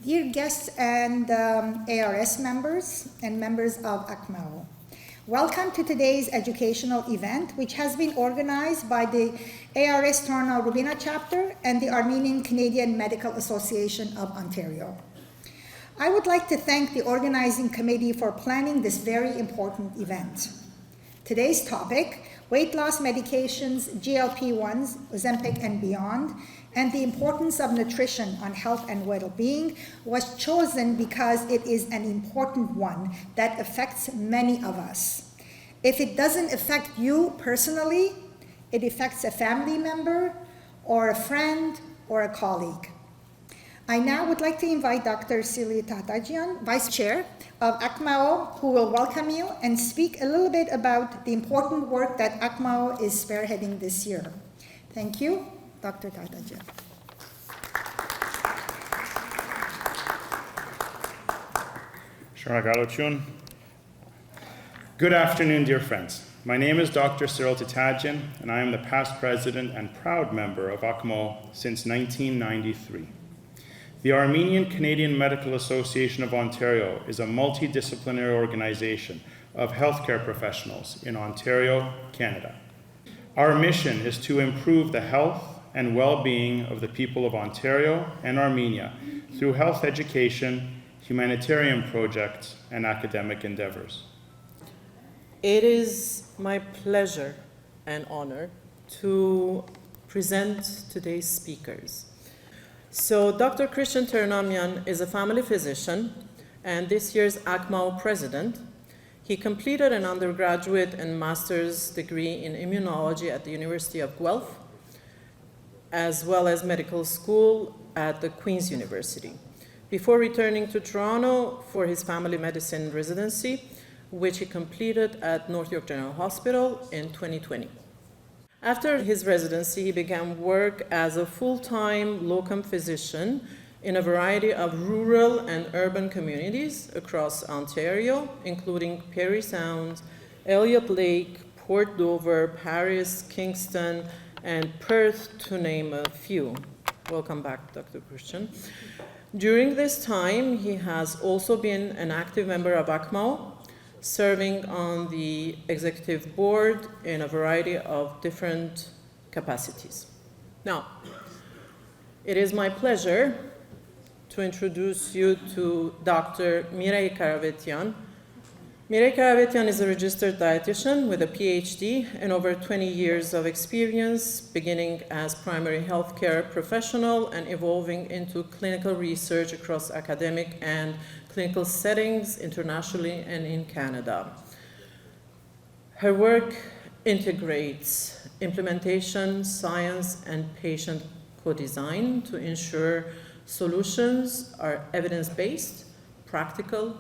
Dear guests and ARS members and members of ACMAO, welcome to today's educational event, which has been organized by the ARS Toronto Robina chapter and the Armenian Canadian Medical Association of Ontario. I would like to thank the organizing committee for planning this very important event. Today's topic, weight loss medications, GLP-1s, Ozempic and beyond, and the importance of nutrition on health and well-being, was chosen because it is an important one that affects many of us. If it doesn't affect you personally, it affects a family member or a friend or a colleague. I now would like to invite Dr. Cyril Tatajian, Vice Chair of ACMAO, who will welcome you and speak a little bit about the important work that ACMAO is spearheading this year. Thank you, Dr. Tatajian. Sharagalachun. Good afternoon, dear friends. My name is Dr. Cyril Tatajian, and I am the past president and proud member of ACMAO since 1993. The Armenian Canadian Medical Association of Ontario is a multidisciplinary organization of healthcare professionals in Ontario, Canada. Our mission is to improve the health and well-being of the people of Ontario and Armenia through health education, humanitarian projects, and academic endeavors. It is my pleasure and honor to present today's speakers. So Dr. Christian Ternamyan is a family physician and this year's ACMAO president. He completed an undergraduate and master's degree in immunology at the University of Guelph, as well as medical school at the Queen's University, before returning to Toronto for his family medicine residency, which he completed at North York General Hospital in 2020. After his residency, he began work as a full-time locum physician in a variety of rural and urban communities across Ontario, including Parry Sound, Elliott Lake, Port Dover, Paris, Kingston, and Perth, to name a few. Welcome back, Dr. Christian. During this time, he has also been an active member of ACMAO, serving on the executive board in a variety of different capacities. Now, it is my pleasure to introduce you to Dr. Mirei Karavetyan. Mirei Karavetyan is a registered dietitian with a PhD and over 20 years of experience, beginning as primary healthcare professional and evolving into clinical research across academic and clinical settings internationally and in Canada. Her work integrates implementation, science, and patient co-design to ensure solutions are evidence-based, practical,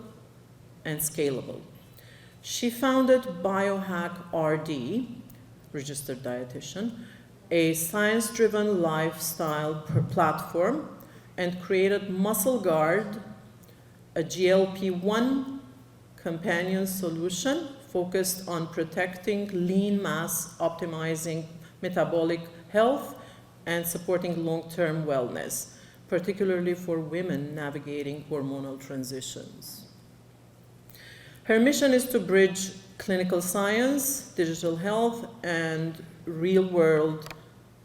and scalable. She founded Biohack RD, registered dietitian, a science-driven lifestyle platform, and created Muscle Guard, a GLP-1 companion solution focused on protecting lean mass, optimizing metabolic health, and supporting long-term wellness, particularly for women navigating hormonal transitions. Her mission is to bridge clinical science, digital health, and real-world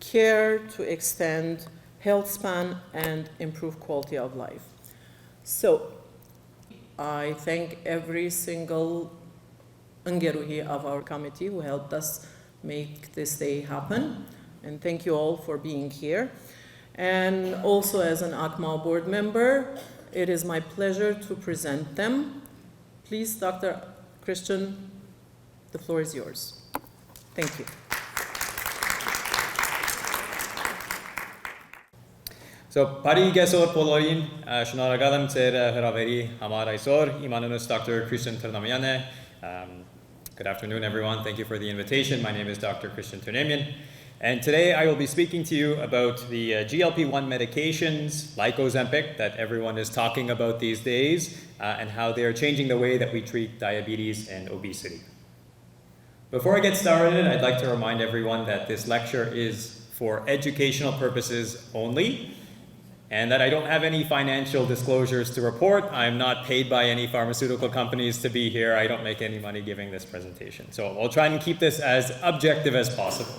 care to extend health span and improve quality of life. So, I thank every single Ngeruhi of our committee who helped us make this day happen. And thank you all for being here. And also as an ACMAO board member, it is my pleasure to present them. Please, Dr. Christian, the floor is yours. Thank you. So, Pari Gesor Polorin, Shunaragalam Ter Haraveri Hamar Isor, Imanunus Dr. Christian Ternamyan. Good afternoon, everyone. Thank you for the invitation. My name is Dr. Christian Ternamyan. And today I will be speaking to you about the GLP-1 medications like Ozempic that everyone is talking about these days and how they are changing the way that we treat diabetes and obesity. Before I get started, I'd like to remind everyone that this lecture is for educational purposes only. and that I don't have any financial disclosures to report. I'm not paid by any pharmaceutical companies to be here. I don't make any money giving this presentation. So I'll try and keep this as objective as possible.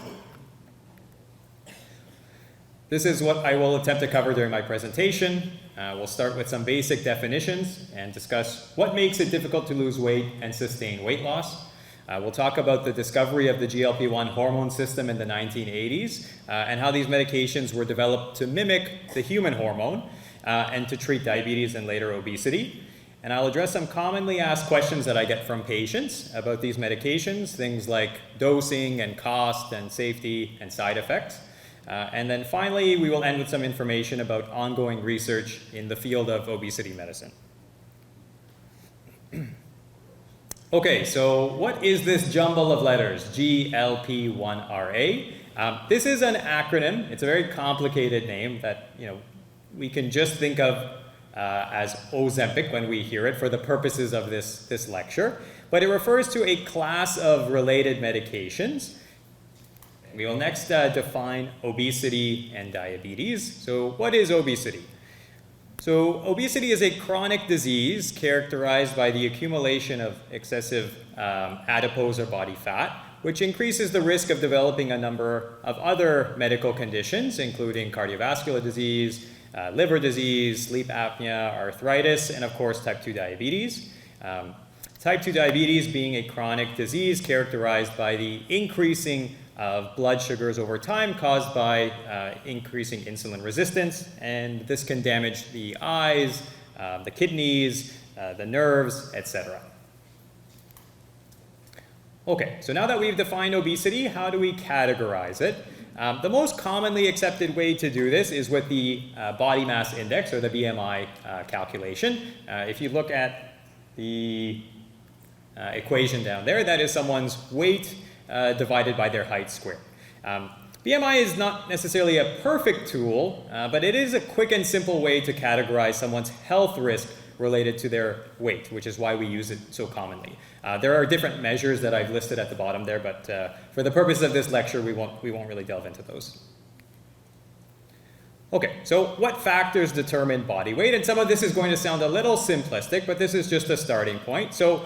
This is what I will attempt to cover during my presentation. We'll start with some basic definitions and discuss what makes it difficult to lose weight and sustain weight loss. We'll talk about the discovery of the GLP-1 hormone system in the 1980s and how these medications were developed to mimic the human hormone and to treat diabetes and later obesity. And I'll address some commonly asked questions that I get from patients about these medications, things like dosing and cost and safety and side effects. And then finally, we will end with some information about ongoing research in the field of obesity medicine. Okay, so what is this jumble of letters, GLP-1RA? This is an acronym. It's a very complicated name that we can just think of as Ozempic when we hear it for the purposes of this lecture. But it refers to a class of related medications. We will next define obesity and diabetes. So what is obesity? So obesity is a chronic disease characterized by the accumulation of excessive adipose or body fat, which increases the risk of developing a number of other medical conditions, including cardiovascular disease, liver disease, sleep apnea, arthritis, and of course type 2 diabetes. Type 2 diabetes being a chronic disease characterized by the increasing of blood sugars over time caused by increasing insulin resistance, and this can damage the eyes, the kidneys, the nerves, etc. Okay, so now that we've defined obesity, how do we categorize it? The most commonly accepted way to do this is with the body mass index, or the BMI calculation. If you look at the equation down there, that is someone's weight divided by their height squared. BMI is not necessarily a perfect tool, but it is a quick and simple way to categorize someone's health risk related to their weight, which is why we use it so commonly. There are different measures that I've listed at the bottom there, but for the purpose of this lecture, we won't really delve into those. Okay, so what factors determine body weight? And some of this is going to sound a little simplistic, but this is just a starting point. So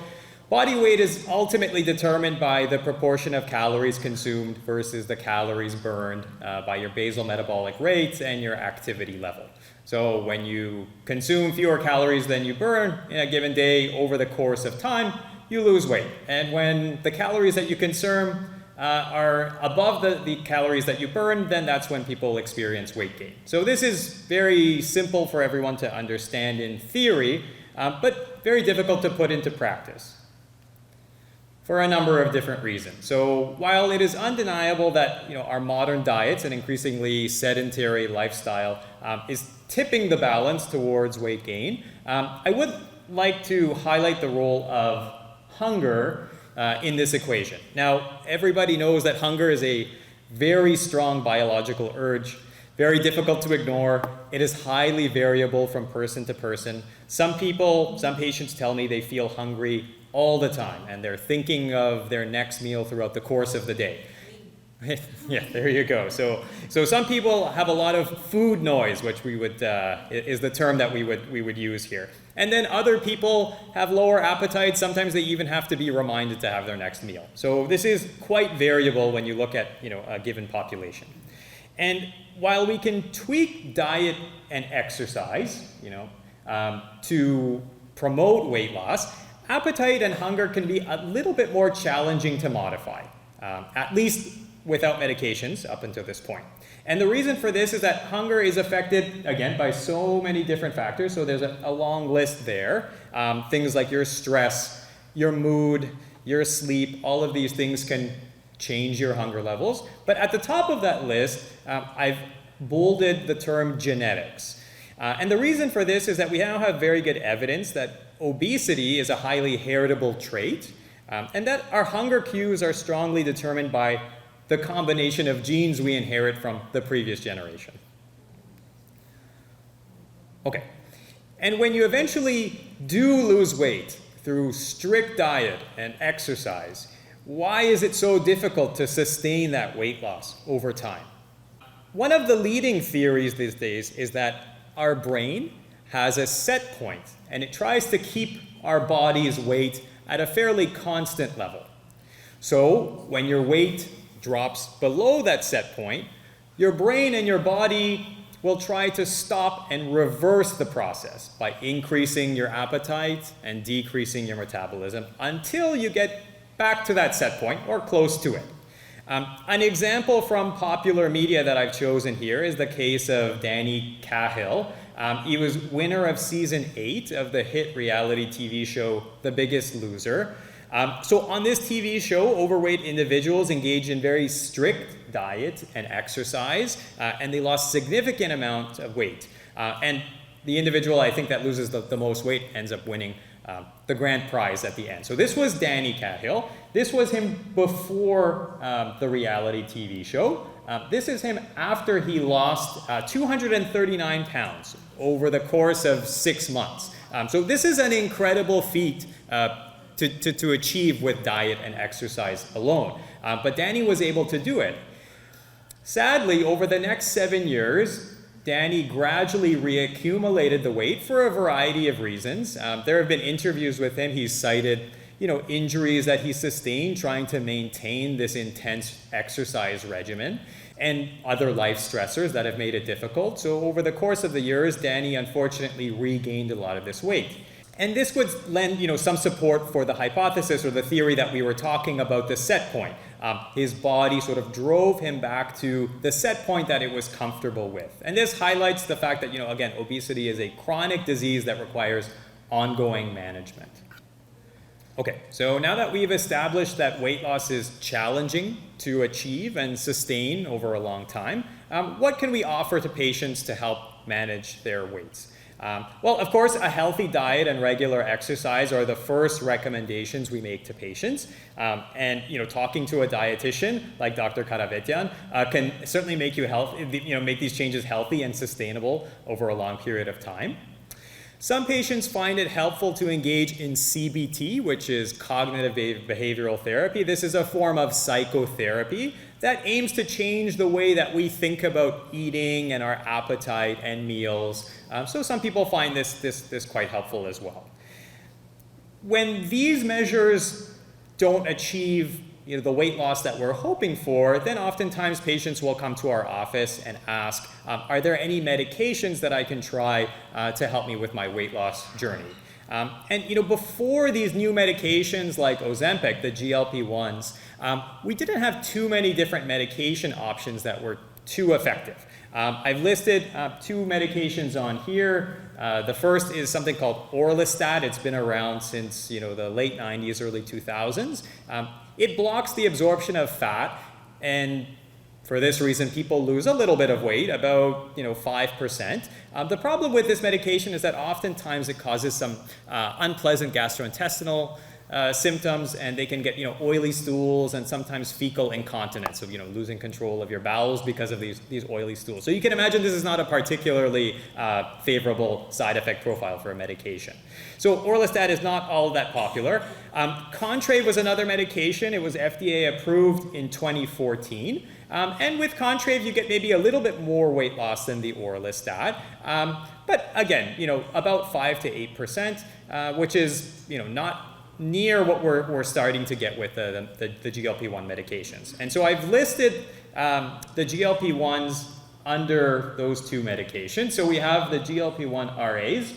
body weight is ultimately determined by the proportion of calories consumed versus the calories burned by your basal metabolic rate and your activity level. So when you consume fewer calories than you burn in a given day over the course of time, you lose weight. And when the calories that you consume are above the calories that you burn, then that's when people experience weight gain. So this is very simple for everyone to understand in theory, but very difficult to put into practice for a number of different reasons. So while it is undeniable that our modern diets and increasingly sedentary lifestyle is tipping the balance towards weight gain, I would like to highlight the role of hunger in this equation. Now, everybody knows that hunger is a very strong biological urge, very difficult to ignore. It is highly variable from person to person. Some patients tell me they feel hungry all the time, and they're thinking of their next meal throughout the course of the day. Yeah, there you go. So some people have a lot of food noise, which we would is the term that we would use here. And then other people have lower appetite. Sometimes they even have to be reminded to have their next meal. So this is quite variable when you look at a given population. And while we can tweak diet and exercise, to promote weight loss, appetite and hunger can be a little bit more challenging to modify, at least without medications up until this point. And the reason for this is that hunger is affected, again, by so many different factors. So there's a long list there. Things like your stress, your mood, your sleep, all of these things can change your hunger levels. But at the top of that list, I've bolded the term genetics. And the reason for this is that we now have very good evidence that obesity is a highly heritable trait, and that our hunger cues are strongly determined by the combination of genes we inherit from the previous generation. Okay, and when you eventually do lose weight through strict diet and exercise, why is it so difficult to sustain that weight loss over time? One of the leading theories these days is that our brain has a set point, and it tries to keep our body's weight at a fairly constant level. So when your weight drops below that set point, your brain and your body will try to stop and reverse the process by increasing your appetite and decreasing your metabolism until you get back to that set point or close to it. An example from popular media that I've chosen here is the case of Danny Cahill. He was winner of season 8 of the hit reality TV show The Biggest Loser. So on this TV show, overweight individuals engage in very strict diet and exercise, and they lost significant amount of weight. And the individual, I think, that loses the most weight ends up winning the grand prize at the end. So this was Danny Cahill. This was him before the reality TV show. This is him after he lost 239 pounds over the course of 6 months. So this is an incredible feat to achieve with diet and exercise alone. But Danny was able to do it. Sadly, over the next 7 years, Danny gradually reaccumulated the weight for a variety of reasons. There have been interviews with him. He's cited, injuries that he sustained trying to maintain this intense exercise regimen and other life stressors that have made it difficult. So over the course of the years, Danny unfortunately regained a lot of this weight. And this would lend, some support for the hypothesis or the theory that we were talking about, the set point. His body sort of drove him back to the set point that it was comfortable with. And this highlights the fact that, again, obesity is a chronic disease that requires ongoing management. Okay, so now that we've established that weight loss is challenging to achieve and sustain over a long time, what can we offer to patients to help manage their weights? Well, of course, a healthy diet and regular exercise are the first recommendations we make to patients. And talking to a dietitian like Dr. Karavetyan can certainly make you make these changes healthy and sustainable over a long period of time. Some patients find it helpful to engage in CBT, which is cognitive behavioral therapy. This is a form of psychotherapy that aims to change the way that we think about eating and our appetite and meals. So some people find this quite helpful as well. When these measures don't achieve the weight loss that we're hoping for, then oftentimes patients will come to our office and ask, are there any medications that I can try to help me with my weight loss journey? And before these new medications like Ozempic, the GLP-1s, we didn't have too many different medication options that were too effective. I've listed 2 medications on here. The first is something called Orlistat. It's been around since the late 90s, early 2000s. It blocks the absorption of fat, and for this reason, people lose a little bit of weight, about 5%. The problem with this medication is that oftentimes it causes some unpleasant gastrointestinal symptoms, and they can get oily stools and sometimes fecal incontinence, so losing control of your bowels because of these oily stools. So you can imagine this is not a particularly favorable side effect profile for a medication. So Orlistat is not all that popular. Contrave was another medication. It was FDA approved in 2014. And with Contrave, you get maybe a little bit more weight loss than the Orlistat. But again, about 5 to 8%, which is not near what we're starting to get with the GLP-1 medications. And so I've listed the GLP-1s under those 2 medications. So we have the GLP-1 RAs.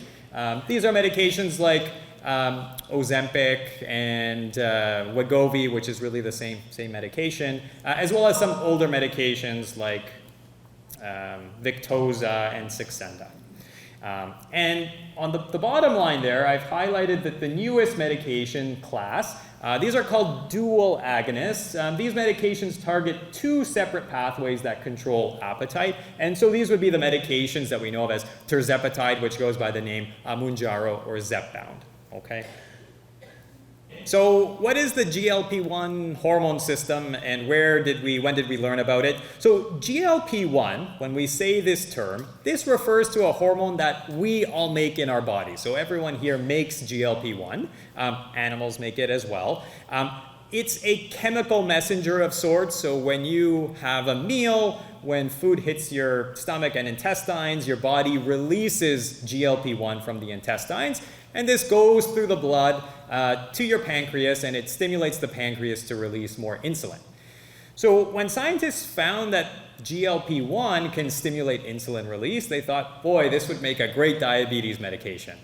These are medications like Ozempic and Wegovy, which is really the same medication, as well as some older medications like Victoza and Saxenda. And on the bottom line there, I've highlighted that the newest medication class, these are called dual agonists. These medications target 2 separate pathways that control appetite. And so these would be the medications that we know of as tirzepatide, which goes by the name Mounjaro or Zepbound. Okay. So what is the GLP-1 hormone system, and when did we learn about it? So GLP-1, when we say this term, this refers to a hormone that we all make in our body. So everyone here makes GLP-1. Animals make it as well. It's a chemical messenger of sorts. So when you have a meal, when food hits your stomach and intestines, your body releases GLP-1 from the intestines, and this goes through the blood to your pancreas, and it stimulates the pancreas to release more insulin. So when scientists found that GLP-1 can stimulate insulin release, they thought, boy, this would make a great diabetes medication.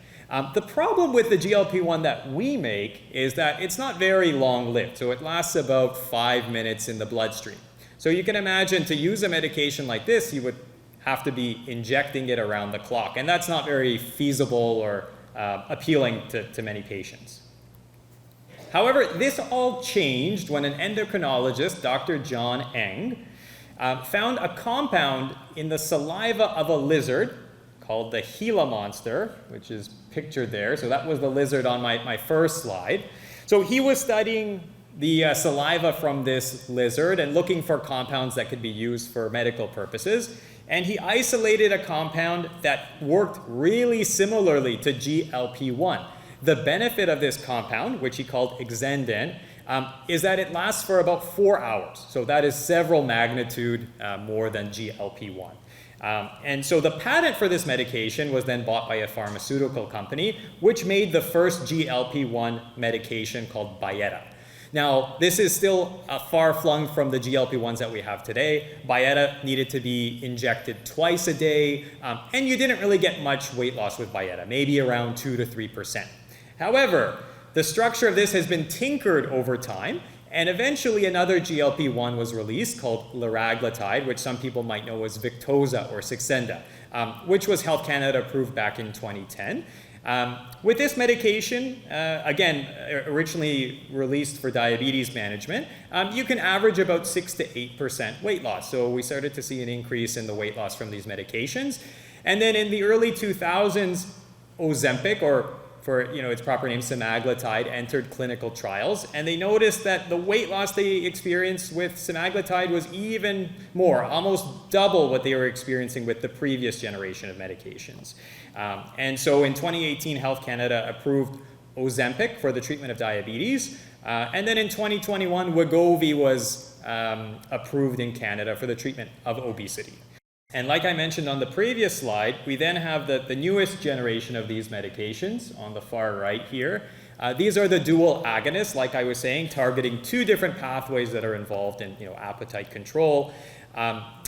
The problem with the GLP-1 that we make is that it's not very long-lived, so it lasts about 5 minutes in the bloodstream. So you can imagine to use a medication like this, you would have to be injecting it around the clock, and that's not very feasible or appealing to many patients. However, this all changed when an endocrinologist, Dr. John Eng, found a compound in the saliva of a lizard called the Gila monster, which is pictured there. So that was the lizard on my first slide. So he was studying the saliva from this lizard and looking for compounds that could be used for medical purposes. And he isolated a compound that worked really similarly to GLP-1. The benefit of this compound, which he called Exendin, is that it lasts for about 4 hours. So that is several magnitude more than GLP-1. And so the patent for this medication was then bought by a pharmaceutical company, which made the first GLP-1 medication called Byetta. Now, this is still far flung from the GLP-1s that we have today. Byetta needed to be injected twice a day, and you didn't really get much weight loss with Byetta, maybe around 2 to 3%. However, the structure of this has been tinkered over time, and eventually another GLP-1 was released called liraglutide, which some people might know as Victoza or Saxenda, which was Health Canada approved back in 2010. With this medication, again, originally released for diabetes management, you can average about 6 to 8% weight loss. So we started to see an increase in the weight loss from these medications. And then in the early 2000s, Ozempic, or for its proper name, semaglutide, entered clinical trials, and they noticed that the weight loss they experienced with semaglutide was even more, almost double what they were experiencing with the previous generation of medications. And so in 2018, Health Canada approved Ozempic for the treatment of diabetes, and then in 2021, Wegovy was approved in Canada for the treatment of obesity. And like I mentioned on the previous slide, we then have the newest generation of these medications on the far right here. These are the dual agonists, like I was saying, targeting 2 different pathways that are involved in appetite control.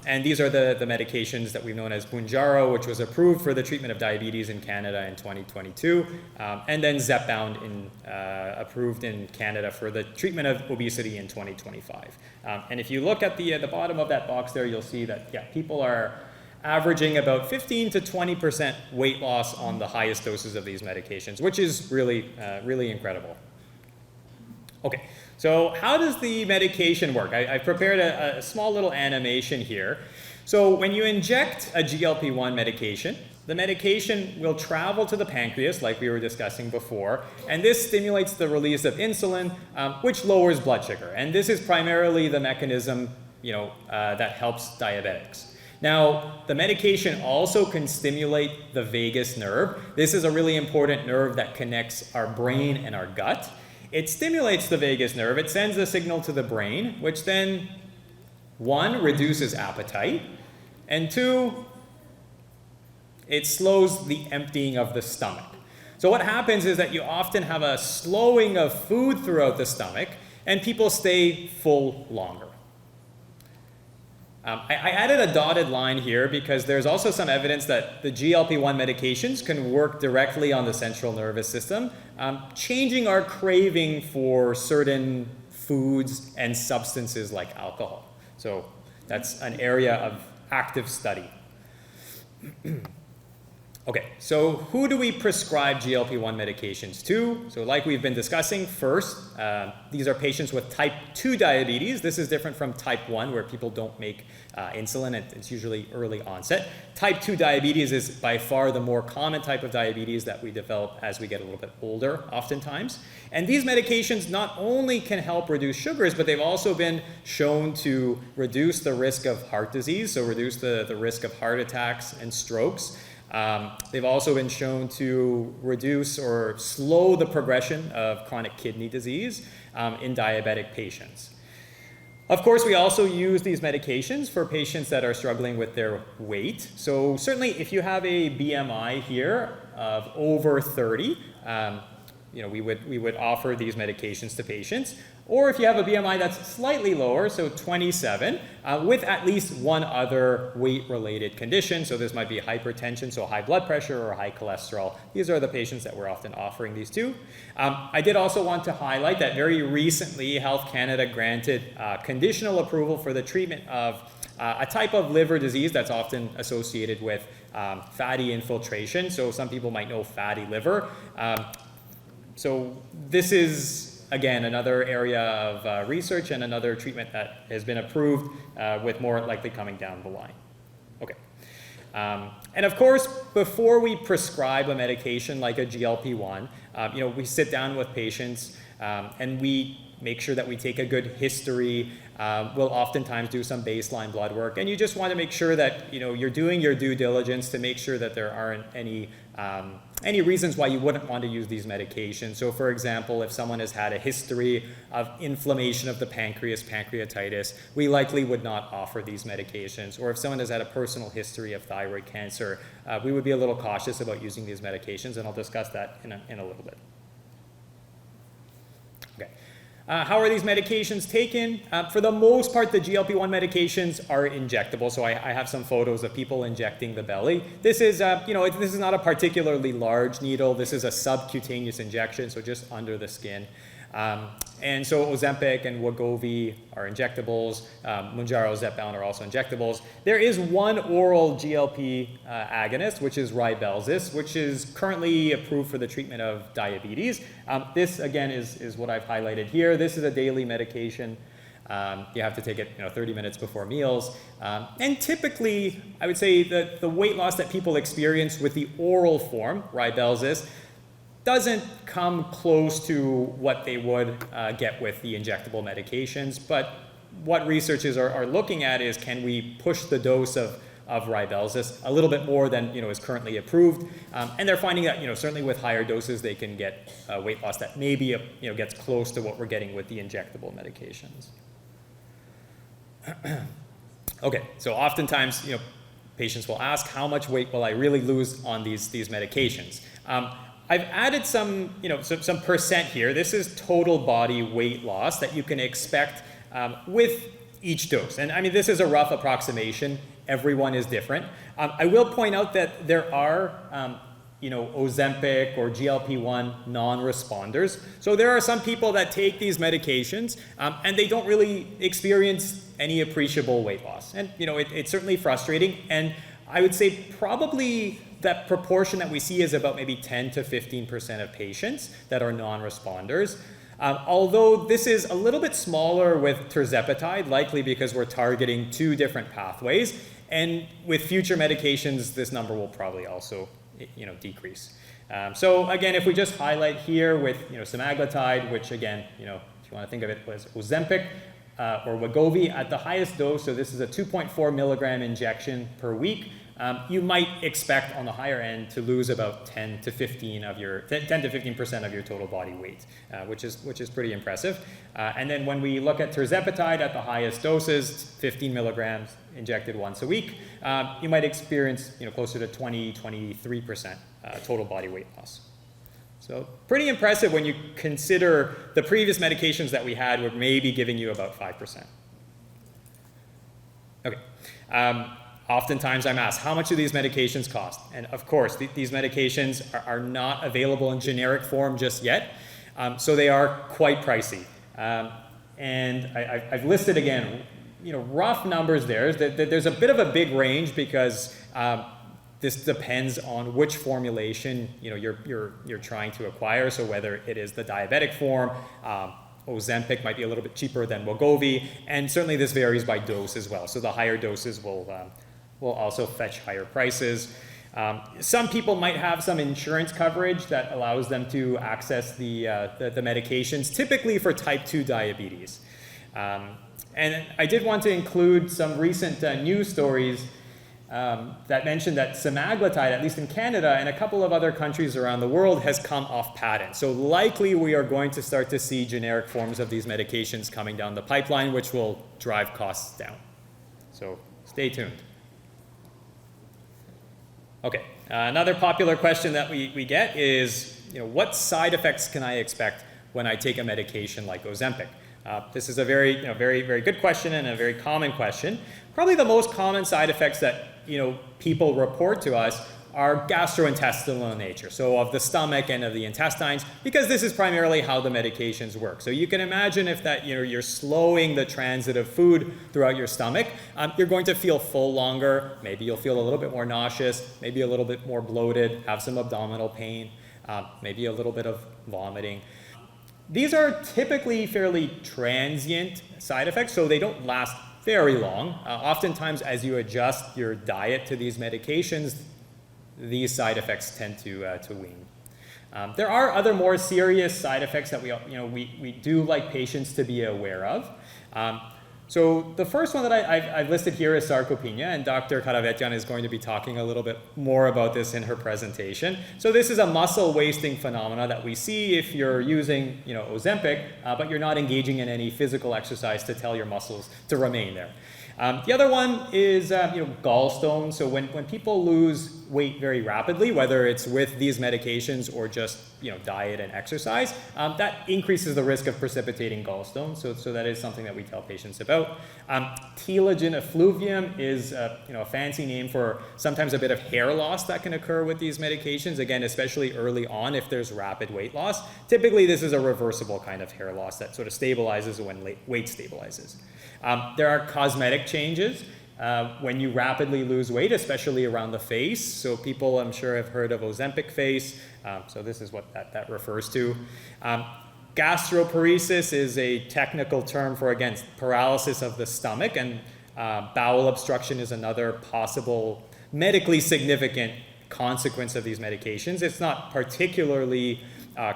And these are the medications that we've known as Mounjaro, which was approved for the treatment of diabetes in Canada in 2022, and then Zepbound approved in Canada for the treatment of obesity in 2025. And if you look at the bottom of that box there, you'll see that people are averaging about 15 to 20% weight loss on the highest doses of these medications, which is really, really incredible. Okay. So how does the medication work? I've prepared a small little animation here. So when you inject a GLP-1 medication, the medication will travel to the pancreas, like we were discussing before, and this stimulates the release of insulin, which lowers blood sugar. And this is primarily the mechanism that helps diabetics. Now, the medication also can stimulate the vagus nerve. This is a really important nerve that connects our brain and our gut. It stimulates the vagus nerve, it sends a signal to the brain, which then, 1, reduces appetite, and 2, it slows the emptying of the stomach. So what happens is that you often have a slowing of food throughout the stomach, and people stay full longer. I added a dotted line here because there's also some evidence that the GLP-1 medications can work directly on the central nervous system, changing our craving for certain foods and substances like alcohol. So that's an area of active study. Okay, so who do we prescribe GLP-1 medications to? So like we've been discussing, first, these are patients with type 2 diabetes. This is different from type 1, where people don't make insulin. It's usually early onset. Type 2 diabetes is by far the more common type of diabetes that we develop as we get a little bit older, oftentimes. And these medications not only can help reduce sugars, but they've also been shown to reduce the risk of heart disease, so reduce the risk of heart attacks and strokes. They've also been shown to reduce or slow the progression of chronic kidney disease. in diabetic patients. Of course, we also use these medications for patients that are struggling with their weight. So certainly if you have a BMI here of over 30, we would offer these medications to patients. Or if you have a BMI that's slightly lower, so 27, with at least one other weight-related condition. So this might be hypertension, so high blood pressure or high cholesterol. These are the patients that we're often offering these to. I did also want to highlight that very recently Health Canada granted conditional approval for the treatment of a type of liver disease that's often associated with fatty infiltration. So some people might know fatty liver. So this is, again, another area of research and another treatment that has been approved with more likely coming down the line. Okay. And of course, before we prescribe a medication like a GLP-1, we sit down with patients and we make sure that we take a good history. We'll oftentimes do some baseline blood work, and you just want to make sure that you're doing your due diligence to make sure that there aren't any reasons why you wouldn't want to use these medications. So for example, if someone has had a history of inflammation of the pancreas, pancreatitis, we likely would not offer these medications. Or if someone has had a personal history of thyroid cancer, we would be a little cautious about using these medications, and I'll discuss that in a little bit. Okay. How are these medications taken? For the most part, the GLP-1 medications are injectable. So I have some photos of people injecting the belly. This is, this is not a particularly large needle. This is a subcutaneous injection, so just under the skin. And so Ozempic and Wegovy are injectables. Mounjaro, Zepbound are also injectables. There is one oral GLP agonist, which is Rybelsus, which is currently approved for the treatment of diabetes. This, again, is what I've highlighted here. This is a daily medication. You have to take it 30 minutes before meals. And typically, I would say that the weight loss that people experience with the oral form, Rybelsus, doesn't come close to what they would get with the injectable medications. But what researchers are looking at is, can we push the dose of Rybelsus a little bit more than is currently approved? And they're finding that certainly with higher doses they can get weight loss that maybe gets close to what we're getting with the injectable medications. Okay, so oftentimes patients will ask, how much weight will I really lose on these medications? I've added some percent here. This is total body weight loss that you can expect with each dose. And I mean, this is a rough approximation. Everyone is different. I will point out that there are, Ozempic or GLP-1 non-responders. So there are some people that take these medications and they don't really experience any appreciable weight loss. And, it's certainly frustrating. And I would say probably that proportion that we see is about maybe 10 to 15% of patients that are non-responders. Although this is a little bit smaller with tirzepatide, likely because we're targeting two different pathways. And with future medications, this number will probably also decrease. So again, if we just highlight here with semaglutide, which again, if you want to think of it as Ozempic or Wegovy at the highest dose, so this is a 2.4 milligram injection per week. You might expect on the higher end to lose about 10 to 15% of your total body weight, which is pretty impressive. And then when we look at tirzepatide at the highest doses, 15 milligrams injected once a week, you might experience closer to 23% total body weight loss. So pretty impressive when you consider the previous medications that we had were maybe giving you about 5%. Okay. Oftentimes I'm asked, how much do these medications cost? And of course, these medications are not available in generic form just yet, so they are quite pricey. And I've listed again, rough numbers there. There's a bit of a big range because this depends on which formulation you're trying to acquire. So whether it is the diabetic form, Ozempic might be a little bit cheaper than Wegovy, and certainly this varies by dose as well. So the higher doses will also fetch higher prices. Some people might have some insurance coverage that allows them to access the medications, typically for type 2 diabetes. And I did want to include some recent news stories that mentioned that semaglutide, at least in Canada and a couple of other countries around the world, has come off patent. So likely we are going to start to see generic forms of these medications coming down the pipeline, which will drive costs down. So stay tuned. Okay, another popular question that we get is, what side effects can I expect when I take a medication like Ozempic? This is a very, very good question and a very common question. Probably the most common side effects that people report to us are gastrointestinal in nature, so of the stomach and of the intestines, because this is primarily how the medications work. So you can imagine if that you're slowing the transit of food throughout your stomach, you're going to feel full longer. Maybe you'll feel a little bit more nauseous, maybe a little bit more bloated, have some abdominal pain, maybe a little bit of vomiting. These are typically fairly transient side effects, so they don't last very long. Oftentimes, as you adjust your diet to these medications, these side effects tend to wane. There are other more serious side effects that we do like patients to be aware of. So the first one that I've listed here is sarcopenia, and Dr. Karavetyan is going to be talking a little bit more about this in her presentation. So this is a muscle wasting phenomena that we see if you're using Ozempic, but you're not engaging in any physical exercise to tell your muscles to remain there. The other one is gallstones. So when people lose weight very rapidly, whether it's with these medications or just diet and exercise, that increases the risk of precipitating gallstones. So that is something that we tell patients about. Telogen effluvium is a fancy name for sometimes a bit of hair loss that can occur with these medications. Again, especially early on if there's rapid weight loss. Typically, this is a reversible kind of hair loss that sort of stabilizes when weight stabilizes. There are cosmetic changes when you rapidly lose weight, especially around the face. So people, I'm sure, have heard of Ozempic face. So this is what that refers to. Gastroparesis is a technical term for, again, paralysis of the stomach, and bowel obstruction is another possible medically significant consequence of these medications. It's not particularly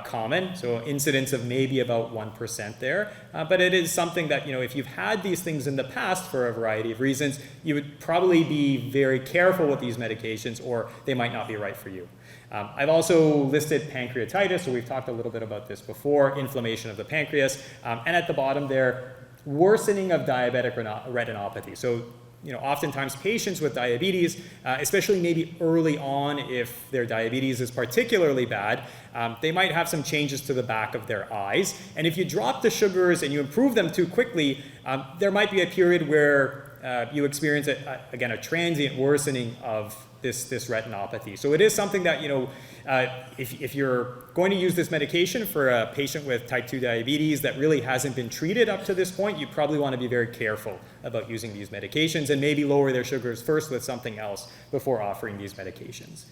common, so incidence of maybe about 1% there, but it is something that if you've had these things in the past for a variety of reasons, you would probably be very careful with these medications, or they might not be right for you. I've also listed pancreatitis, so we've talked a little bit about this before, inflammation of the pancreas, and at the bottom there, worsening of diabetic retinopathy. So oftentimes patients with diabetes, especially maybe early on if their diabetes is particularly bad, they might have some changes to the back of their eyes. And if you drop the sugars and you improve them too quickly, there might be a period where you experience, again, a transient worsening of this retinopathy. So it is something that, if you're going to use this medication for a patient with type 2 diabetes that really hasn't been treated up to this point, you probably want to be very careful about using these medications and maybe lower their sugars first with something else before offering these medications.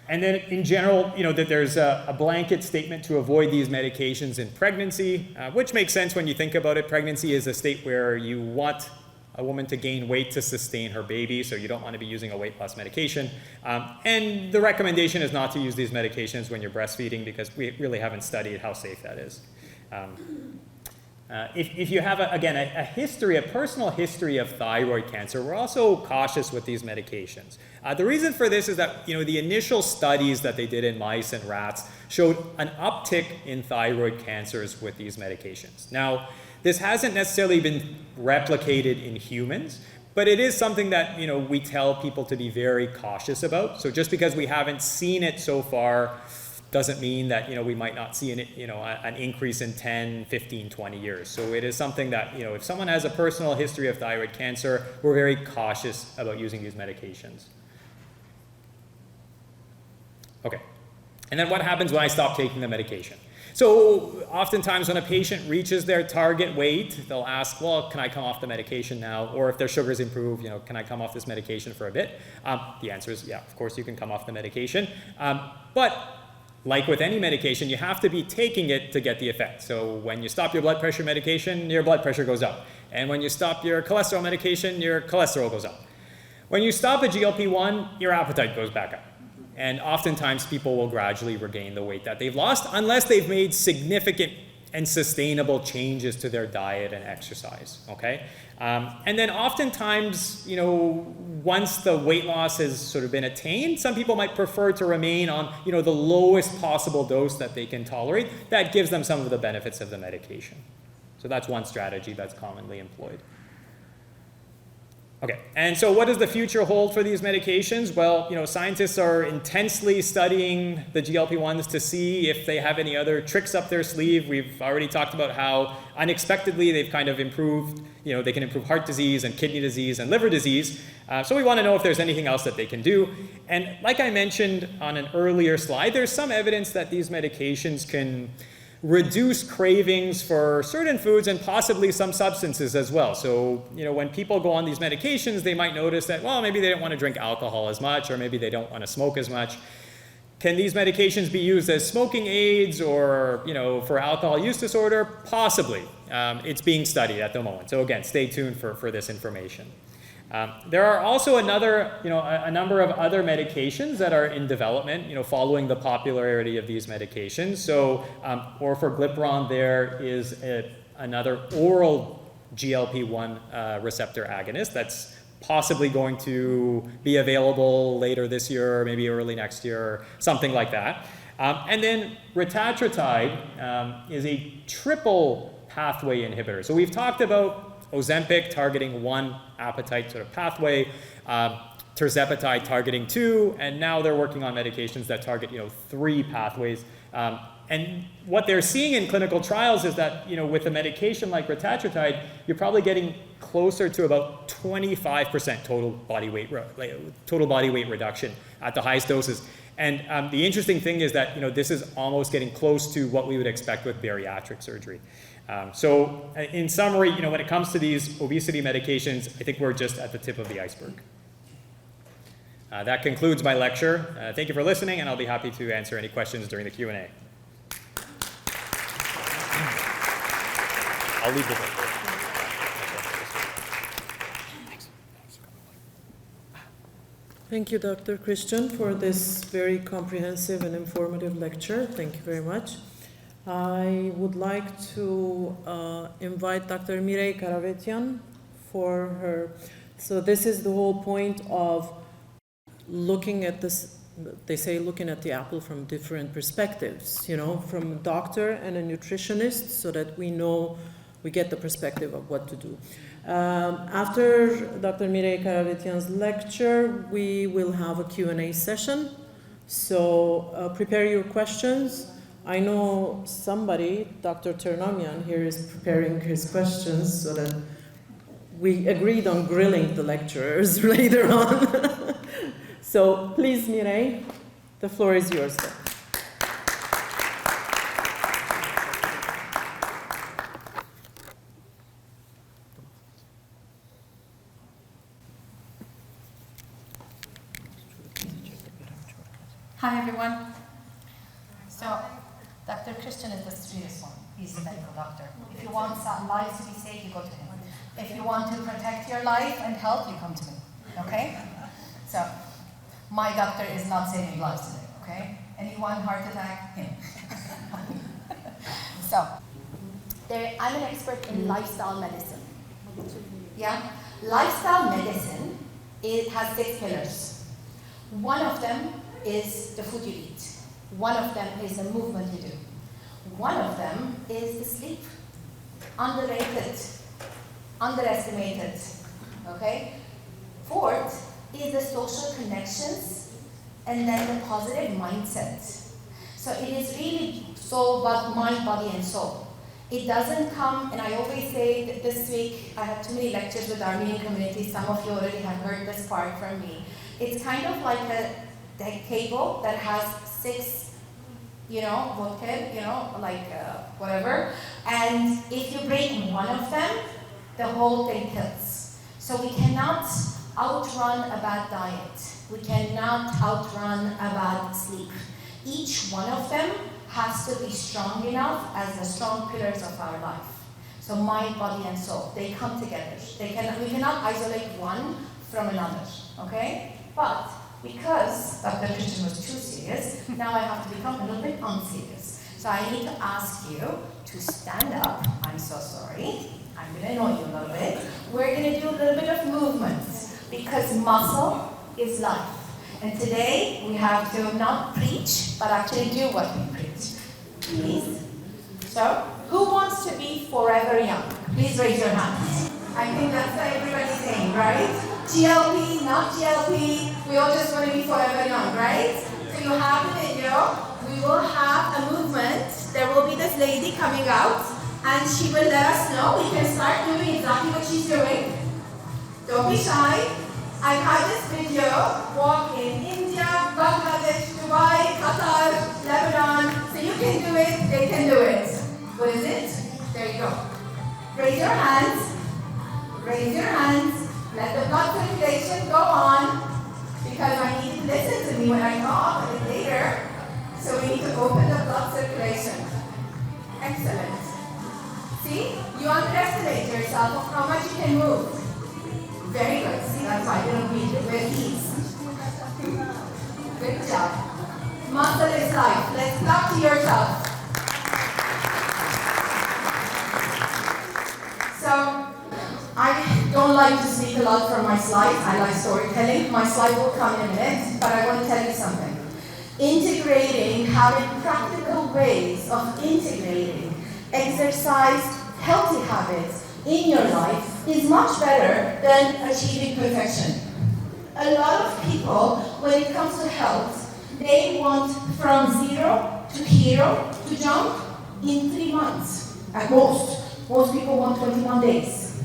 And then in general, that there's a blanket statement to avoid these medications in pregnancy, which makes sense when you think about it. Pregnancy is a state where you want a woman to gain weight to sustain her baby, so you don't want to be using a weight loss medication. And the recommendation is not to use these medications when you're breastfeeding, because we really haven't studied how safe that is. If you have, a history, a personal history of thyroid cancer, we're also cautious with these medications. The reason for this is that the initial studies that they did in mice and rats showed an uptick in thyroid cancers with these medications. Now, this hasn't necessarily been replicated in humans, but it is something that we tell people to be very cautious about. So just because we haven't seen it so far doesn't mean that we might not see an increase in 10, 15, 20 years. So it is something that if someone has a personal history of thyroid cancer, we're very cautious about using these medications. Okay, and then what happens when I stop taking the medication? So oftentimes when a patient reaches their target weight, they'll ask, well, can I come off the medication now? Or if their sugars improve, can I come off this medication for a bit? The answer is, yeah, of course you can come off the medication. But like with any medication, you have to be taking it to get the effect. So when you stop your blood pressure medication, your blood pressure goes up. And when you stop your cholesterol medication, your cholesterol goes up. When you stop a GLP-1, your appetite goes back up. And oftentimes people will gradually regain the weight that they've lost unless they've made significant and sustainable changes to their diet and exercise, okay? And then oftentimes, you know, once the weight loss has sort of been attained, some people might prefer to remain on, you know, the lowest possible dose that they can tolerate. That gives them some of the benefits of the medication. So that's one strategy that's commonly employed. Okay, and so what does the future hold for these medications? Well, you know, scientists are intensely studying the GLP-1s to see if they have any other tricks up their sleeve. We've already talked about how unexpectedly they've kind of improved, you know, they can improve heart disease and kidney disease and liver disease. So we want to know if there's anything else that they can do. And like I mentioned on an earlier slide, there's some evidence that these medications can reduce cravings for certain foods and possibly some substances as well. So, you know, when people go on these medications, they might notice that, well, maybe they don't want to drink alcohol as much, or maybe they don't want to smoke as much. Can these medications be used as smoking aids or, you know, for alcohol use disorder? Possibly. It's being studied at the moment. So again, stay tuned for this information. There are also a number of other medications that are in development, you know, following the popularity of these medications. So orforglipron, there is another oral GLP-1 receptor agonist that's possibly going to be available later this year, or maybe early next year, or something like that. And then retatrutide is a triple pathway inhibitor. So we've talked about Ozempic targeting one appetite sort of pathway, tirzepatide targeting two, and now they're working on medications that target, you know, three pathways. And what they're seeing in clinical trials is that, you know, with a medication like retatrutide, you're probably getting closer to about 25% total body weight reduction at the highest doses. And the interesting thing is that, you know, this is almost getting close to what we would expect with bariatric surgery. So in summary, you know, when it comes to these obesity medications, I think we're just at the tip of the iceberg. That concludes my lecture. Thank you for listening, and I'll be happy to answer any questions during the Q&A. I'll leave the book. Thank you, Dr. Christian, for this very comprehensive and informative lecture. Thank you very much. I would like to invite Dr. Mirei Karavetyan for her. So this is the whole point of looking at this, they say looking at the apple from different perspectives, you know, from a doctor and a nutritionist, so that we know, we get the perspective of what to do. After Dr. Mirei Karavetyan's lecture, we will have a Q&A session. So prepare your questions. I know somebody, Dr. Ternamyan here, is preparing his questions so that we agreed on grilling the lecturers later on. So please, Mirei, the floor is yours. Hi, everyone. So, Dr. Christian is the sweetest one. He's a medical doctor. If you want some lives to be saved, you go to him. If you want to protect your life and health, you come to me. Okay? So, my doctor is not saving lives today. Okay? Anyone heart attack? Him. So, I'm an expert in lifestyle medicine. Yeah? Lifestyle medicine, it has 6 pillars. One of them is the food you eat. One of them is the movement you do. One of them is the sleep. Underrated, underestimated, okay? Fourth is the social connections, and then the positive mindset. So it is really soul, mind, body, and soul. It doesn't come, and I always say that this week, I had too many lectures with the Armenian community. Some of you already have heard this part from me. It's kind of like a cable that has 6, whatever. And if you break one of them, the whole thing kills. So we cannot outrun a bad diet. We cannot outrun a bad sleep. Each one of them has to be strong enough as the strong pillars of our life. So mind, body, and soul, they come together. We cannot isolate one from another, okay? But because Dr. Christian was too serious, now I have to become a little bit unserious. So I need to ask you, to stand up, I'm so sorry, I'm going to annoy you a little bit, we're going to do a little bit of movements because muscle is life. And today we have to not preach, but actually do what we preach. Please. So, who wants to be forever young? Please raise your hands. I think that's what everybody's saying, right? GLP, not GLP, we all just want to be forever young, right? So you have the video. We will have a movement. There will be this lady coming out, and she will let us know. We can start doing exactly what she's doing. Don't be shy. I've had this video walk in India, Bangladesh, Dubai, Qatar, Lebanon. So you can do it, they can do it. What is it? There you go. Raise your hands. Raise your hands. Let the blood circulation go on. Because I need to listen to me when I talk a bit later. So we need to open the blood circulation. Excellent. See? You underestimate yourself of how much you can move. Very good. See, that's why you don't need it with ease. Good job. Muscle is life. Let's talk to yourself. So, I don't like to speak a lot from my slides. I like storytelling. My slide will come in a minute, but I want to tell you something. Integrating, having practical ways of integrating exercise, healthy habits in your life is much better than achieving perfection. A lot of people, when it comes to health, they want from 0 to hero to jump in 3 months at most. Most people want 21 days.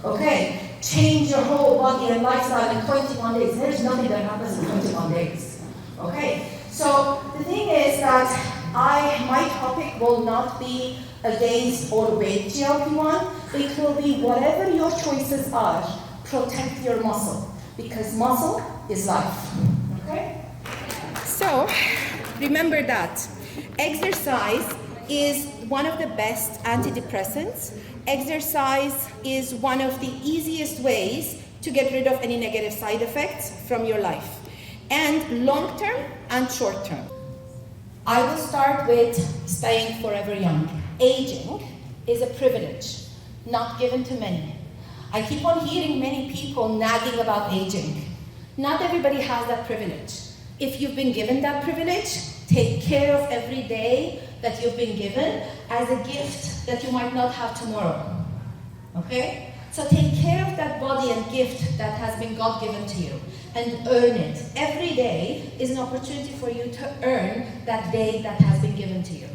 Okay, change your whole body and lifestyle in 21 days. There's nothing that happens in 21 days. Okay, so the thing is that my topic will not be against or with GLP-1. It will be whatever your choices are, protect your muscle. Because muscle is life. Okay? So, remember that exercise is one of the best antidepressants. Exercise is one of the easiest ways to get rid of any negative side effects from your life. And long-term and short-term. I will start with staying forever young. Aging is a privilege, not given to many. I keep on hearing many people nagging about aging. Not everybody has that privilege. If you've been given that privilege, take care of every day that you've been given as a gift that you might not have tomorrow. Okay? So take care of that body and gift that has been God given to you and earn it. Every day is an opportunity for you to earn that day that has been given to you.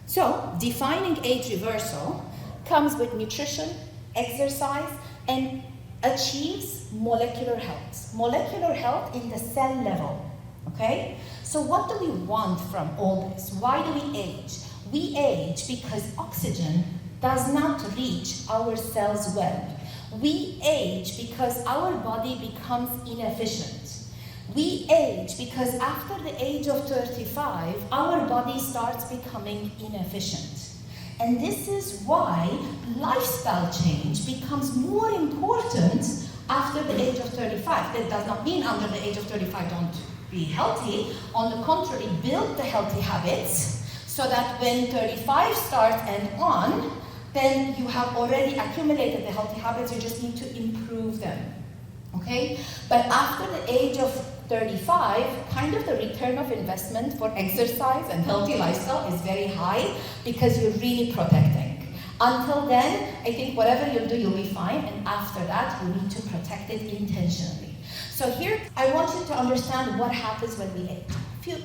So, defining age reversal comes with nutrition, exercise, and achieves molecular health. Molecular health in the cell level, okay? So what do we want from all this? Why do we age? We age because oxygen does not reach our cells well. We age because our body becomes inefficient. We age because after the age of 35, our body starts becoming inefficient. And this is why lifestyle change becomes more important after the age of 35. That does not mean under the age of 35 don't be healthy. On the contrary, build the healthy habits so that when 35 starts and on, then you have already accumulated the healthy habits, you just need to improve them. Okay? But after the age of 35, kind of the return of investment for exercise and healthy lifestyle is very high because you're really protecting. Until then, I think whatever you'll do, you'll be fine, and after that, you need to protect it intentionally. So here, I want you to understand what happens when we age.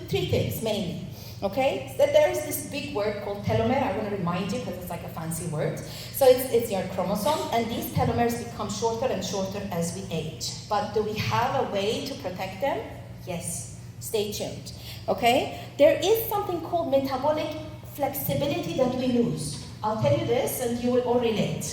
Three things, mainly. Okay, so there is this big word called telomere. I want to remind you because it's like a fancy word. So it's your chromosome, and these telomeres become shorter and shorter as we age. But do we have a way to protect them? Yes. Stay tuned. Okay, there is something called metabolic flexibility that we lose. I'll tell you this, and you will all relate.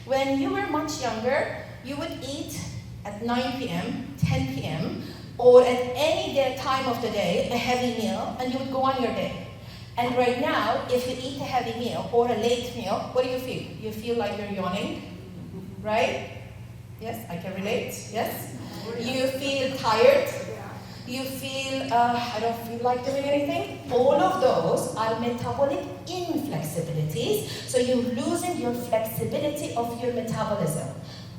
When you were much younger, you would eat at 9 p.m., 10 p.m., or at any time of the day, a heavy meal, and you would go on your day. And right now, if you eat a heavy meal or a late meal, what do you feel? You feel like you're yawning, right? Yes, I can relate, yes? You feel tired, You feel, I don't feel like doing anything. All of those are metabolic inflexibilities. So you're losing your flexibility of your metabolism.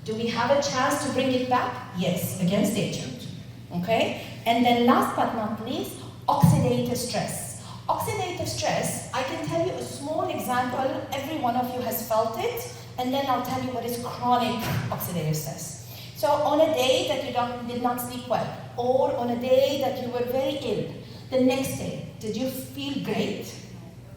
Do we have a chance to bring it back? Yes, against agent. Okay? And then last but not least, oxidative stress. Oxidative stress, I can tell you a small example. Every one of you has felt it. And then I'll tell you what is chronic oxidative stress. So on a day that you did not sleep well, or on a day that you were very ill, the next day, did you feel great?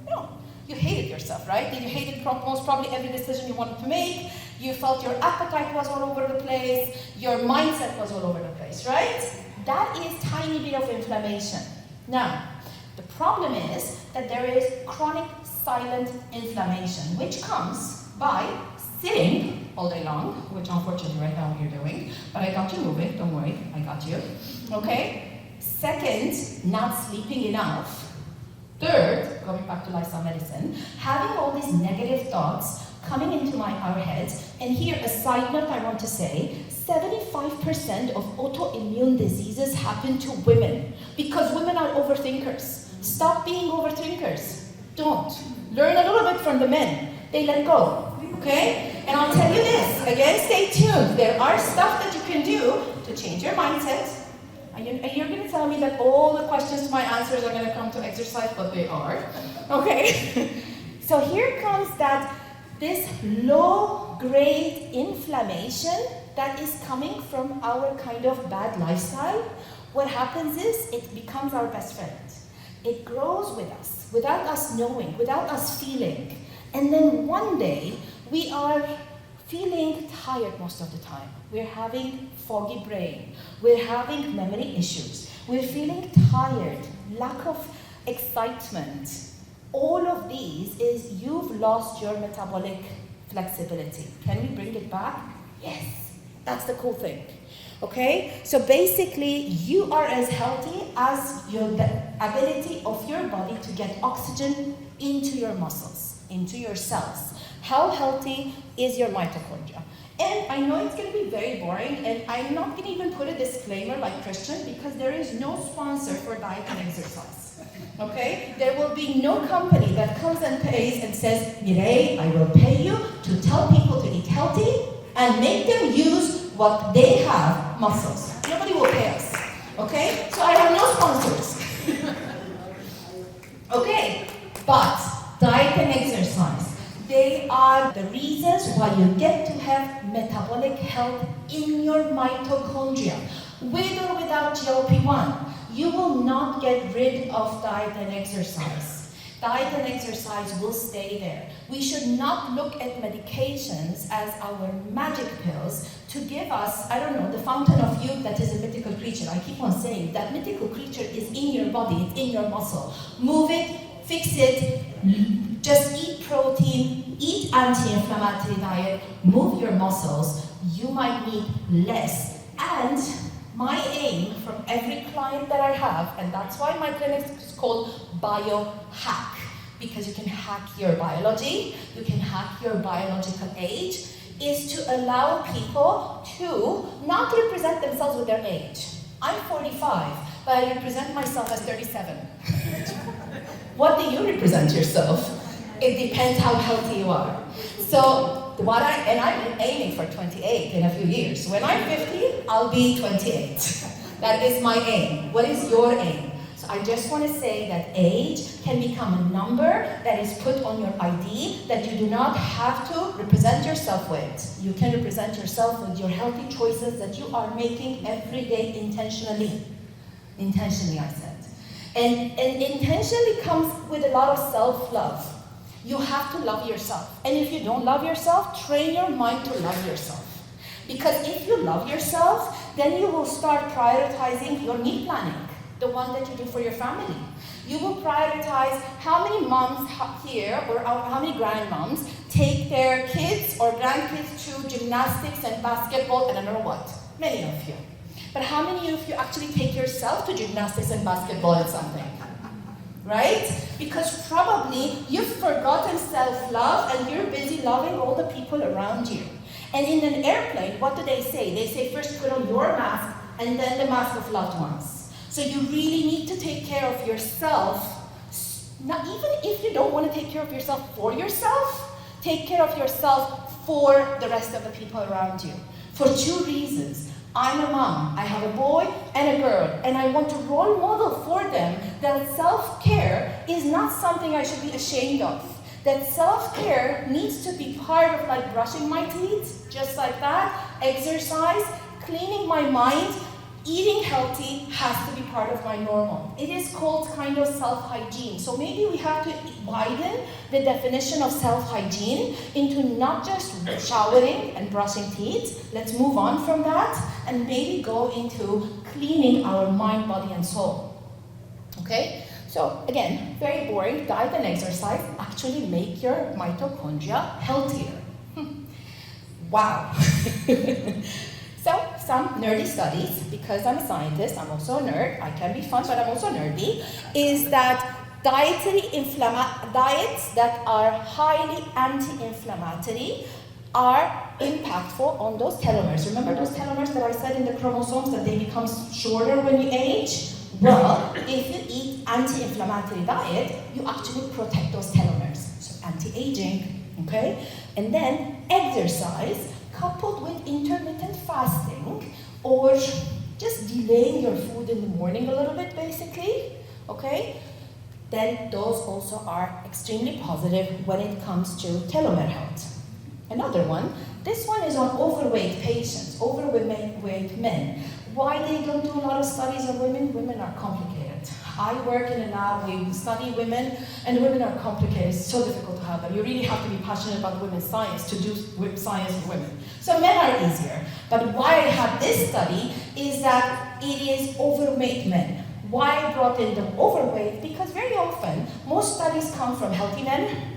No. You hated yourself, right? You hated most probably every decision you wanted to make. You felt your appetite was all over the place. Your mindset was all over the place, right? That is tiny bit of inflammation. Now, the problem is that there is chronic silent inflammation, which comes by sitting all day long, which unfortunately right now you're doing, but I got you moving, don't worry, I got you. Okay? Second, not sleeping enough. Third, going back to lifestyle medicine, having all these negative thoughts coming into our heads. And here, a side note I want to say, 75% of autoimmune diseases happen to women because women are overthinkers. Stop being overthinkers. Don't. Learn a little bit from the men. They let go. Okay? And I'll tell you this, again, stay tuned. There are stuff that you can do to change your mindset. And you're going to tell me that all the questions to my answers are going to come to exercise, but they are. Okay? So here comes this low-grade inflammation that is coming from our kind of bad lifestyle. What happens is it becomes our best friend. It grows with us, without us knowing, without us feeling. And then one day, we are feeling tired most of the time. We're having foggy brain. We're having memory issues. We're feeling tired, lack of excitement. All of these is you've lost your metabolic flexibility. Can we bring it back? Yes. That's the cool thing. Okay? So basically, you are as healthy as the ability of your body to get oxygen into your muscles, into your cells. How healthy is your mitochondria? And I know it's going to be very boring, and I'm not going to even put a disclaimer like Christian because there is no sponsor for diet and exercise. Okay? There will be no company that comes and pays and says, Mireille, I will pay you to tell people to eat healthy and make them use what they have, muscles. Nobody will pay us. Okay? So I have no sponsors. Okay? But diet and exercise. They are the reasons why you get to have metabolic health in your mitochondria. With or without GLP-1, you will not get rid of diet and exercise. Diet and exercise will stay there. We should not look at medications as our magic pills to give us, I don't know, the fountain of youth that is a mythical creature. I keep on saying that mythical creature is in your body, it's in your muscle. Move it, fix it, just eat protein, eat anti-inflammatory diet, move your muscles. You might need less. And my aim from every client that I have, and that's why my clinic is called Biohack, because you can hack your biology, you can hack your biological age, is to allow people to not represent themselves with their age. I'm 45, but I represent myself as 37. What do you represent yourself? It depends how healthy you are. So I'm aiming for 28 in a few years. When I'm 50, I'll be 28. That is my aim. What is your aim? So I just want to say that age can become a number that is put on your ID that you do not have to represent yourself with. You can represent yourself with your healthy choices that you are making every day intentionally. Intentionally, I said. And intentionally comes with a lot of self-love. You have to love yourself. And if you don't love yourself, train your mind to love yourself. Because if you love yourself, then you will start prioritizing your meal planning, the one that you do for your family. You will prioritize how many moms here, or how many grandmoms, take their kids or grandkids to gymnastics and basketball, and I don't know what. Many of you. But how many of you actually take yourself to gymnastics and basketball and something? Right? Because probably you've forgotten self-love and you're busy loving all the people around you. And in an airplane, what do they say? They say first put on your mask and then the mask of loved ones. So you really need to take care of yourself. Not even if you don't want to take care of yourself for yourself, take care of yourself for the rest of the people around you. For two reasons. I'm a mom, I have a boy and a girl, and I want to role model for them that self-care is not something I should be ashamed of. That self-care needs to be part of like brushing my teeth, just like that, exercise, cleaning my mind, eating healthy has to be part of my normal. It is called kind of self-hygiene. So maybe we have to widen the definition of self-hygiene into not just showering and brushing teeth. Let's move on from that and maybe go into cleaning our mind, body, and soul. Okay? So again, very boring, diet and exercise actually make your mitochondria healthier. Wow. So some nerdy studies, because I'm a scientist, I'm also a nerd, I can be fun, but I'm also nerdy, is that diets that are highly anti-inflammatory are impactful on those telomeres. Remember those telomeres that I said in the chromosomes that they become shorter when you age? Well, if you eat anti-inflammatory diet, you actually protect those telomeres. So anti-aging, okay? And then exercise coupled with intermittent fasting or just delaying your food in the morning a little bit basically, okay? Then those also are extremely positive when it comes to telomere health. Another one, this one is on overweight patients, overweight men. Why they don't do a lot of studies on women? Women are complicated. I work in a lab, we study women, and women are complicated. It's so difficult to have them. You really have to be passionate about women's science to do science with women. So men are easier. But why I have this study is that it is overweight men. Why I brought in the overweight? Because very often, most studies come from healthy men,